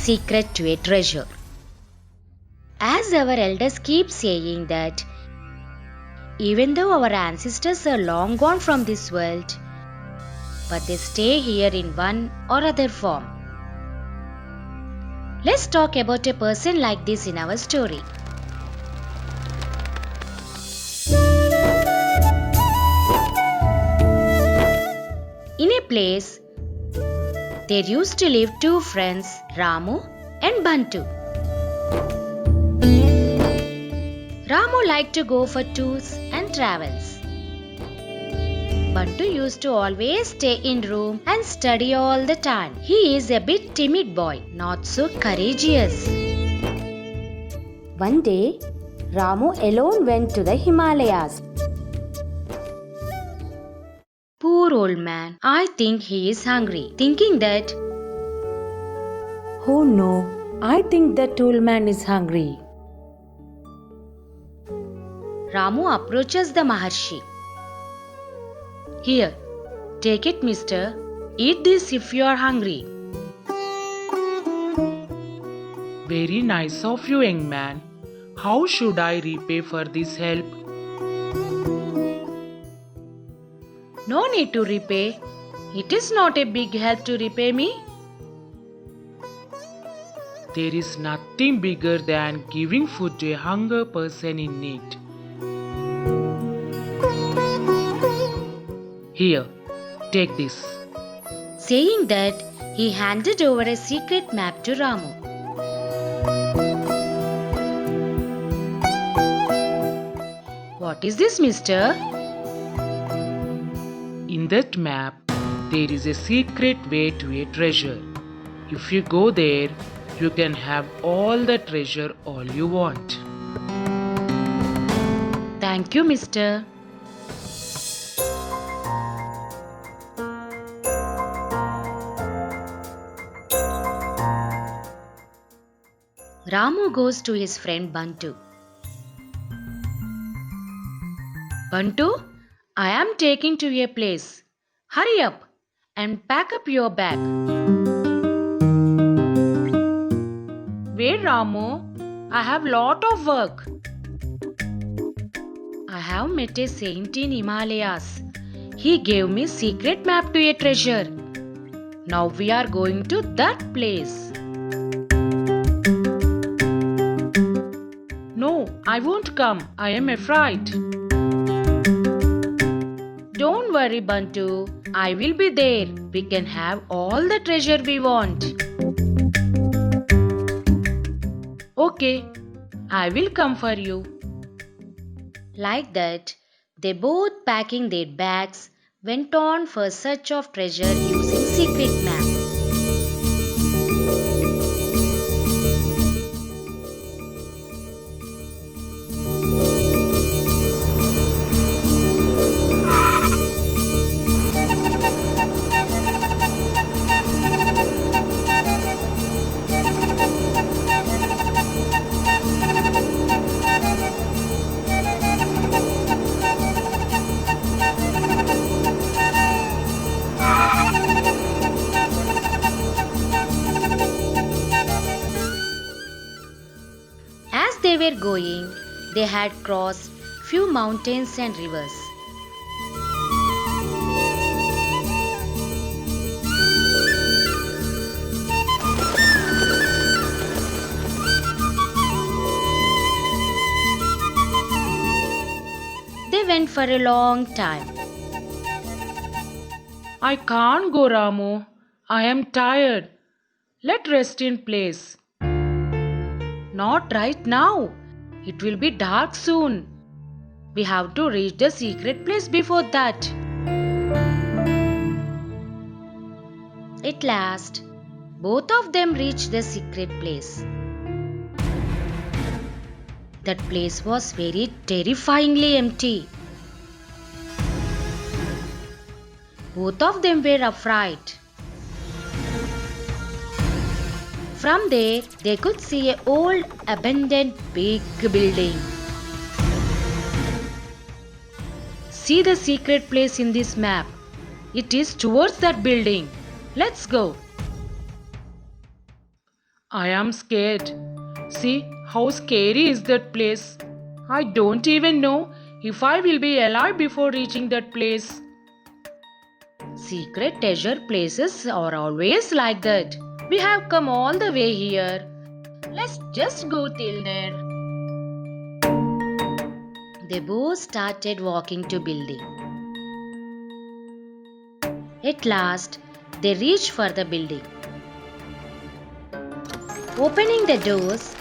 secret to a treasure. As our elders keep saying that even though our ancestors are long gone from this world, but they stay here in one or other form. Let's talk about a person like this in our story. In a place, there used to live two friends, Ramu and Bantu. Ramu liked to go for tours and travels. Bantu used to always stay in room and study all the time. He is a bit timid boy, not so courageous. One day, Ramu alone went to the Himalayas. Poor old man, I think he is hungry, thinking that, Oh no, I think that old man is hungry. Ramu approaches the Maharshi. Here, take it, mister. Eat this if you are hungry. Very nice of you, young man. How should I repay for this help? No need to repay. It is not a big help to repay me. There is nothing bigger than giving food to a hungry person in need. Here, take this. Saying that, he handed over a secret map to Ramu. What is this, mister? In that map, there is a secret way to a treasure. If you go there, you can have all the treasure all you want. Thank you, mister. Ramu goes to his friend Bantu. Bantu, I am taking to a place. Hurry up and pack up your bag. Wait, Ramu, I have lot of work. I have met a saint in Himalayas. He gave me secret map to a treasure. Now we are going to that place. No, I won't come. I am afraid. Don't worry, Bantu. I will be there. We can have all the treasure we want. Okay, I will come for you. Like that, they both packing their bags went on for search of treasure using secret map. As they were going, they had crossed few mountains and rivers. They went for a long time. I can't go, Ramu. I am tired. Let's rest in place. Not right now. It will be dark soon. We have to reach the secret place before that. At last, both of them reached the secret place. That place was very terrifyingly empty. Both of them were afraid. From there, they could see an old, abandoned, big building. See the secret place in this map. It is towards that building. Let's go. I am scared. See how scary is that place. I don't even know if I will be alive before reaching that place. Secret treasure places are always like that. We have come all the way here. Let's just go till there. They both started walking to building. At last, they reached for the building. Opening the doors,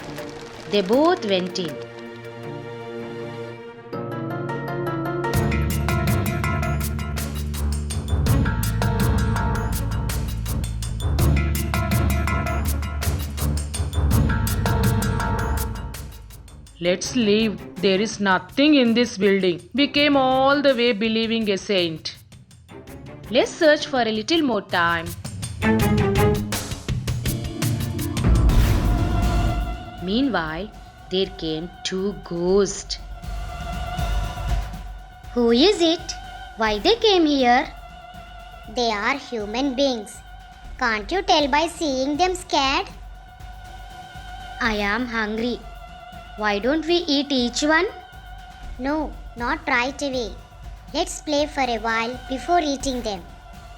they both went in. Let's leave. There is nothing in this building. We came all the way believing a saint. Let's search for a little more time. Meanwhile, there came two ghosts. Who is it? Why they came here? They are human beings. Can't you tell by seeing them scared? I am hungry. Why don't we eat each one? No, not right away. Let's play for a while before eating them.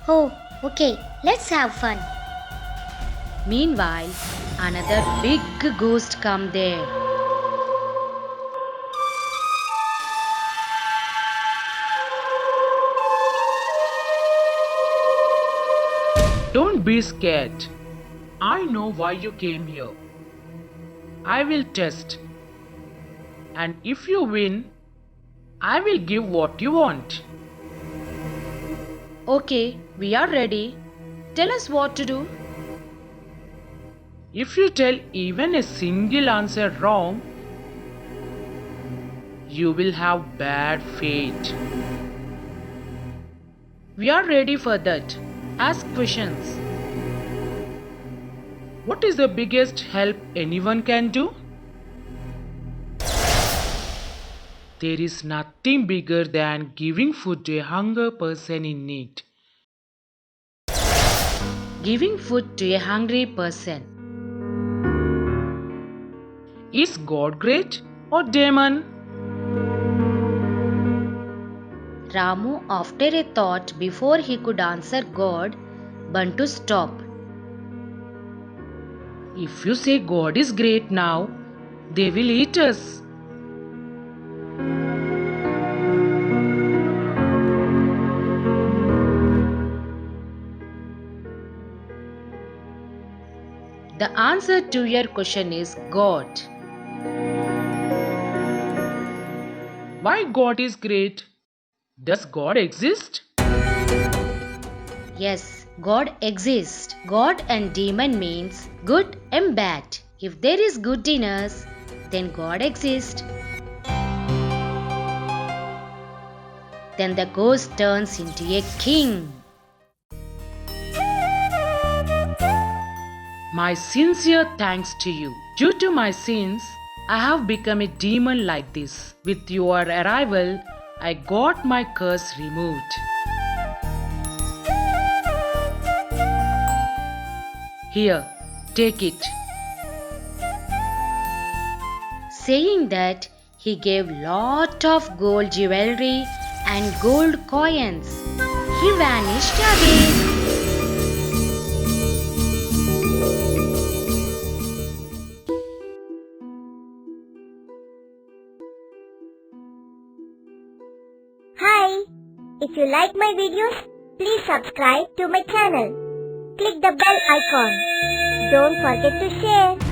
Oh, okay, let's have fun. Meanwhile, another big ghost come there. Don't be scared. I know why you came here. I will test. And if you win, I will give what you want. Okay, we are ready. Tell us what to do. If you tell even a single answer wrong, you will have bad fate. We are ready for that. Ask questions. What is the biggest help anyone can do? There is nothing bigger than giving food to a hungry person in need. Giving food to a hungry person. Is God great or demon? Ramu, after a thought before he could answer God, Bantu stopped. If you say God is great now, they will eat us. The answer to your question is God. Why God is great? Does God exist? Yes, God exists. God and demon means good and bad. If there is good in us, then God exists. Then the ghost turns into a king. My sincere thanks to you. Due to my sins, I have become a demon like this. With your arrival, I got my curse removed. Here, take it. Saying that, he gave lot of gold jewelry and gold coins. He vanished again. Hi! If you like my videos, please subscribe to my channel. Click the bell icon. Don't forget to share.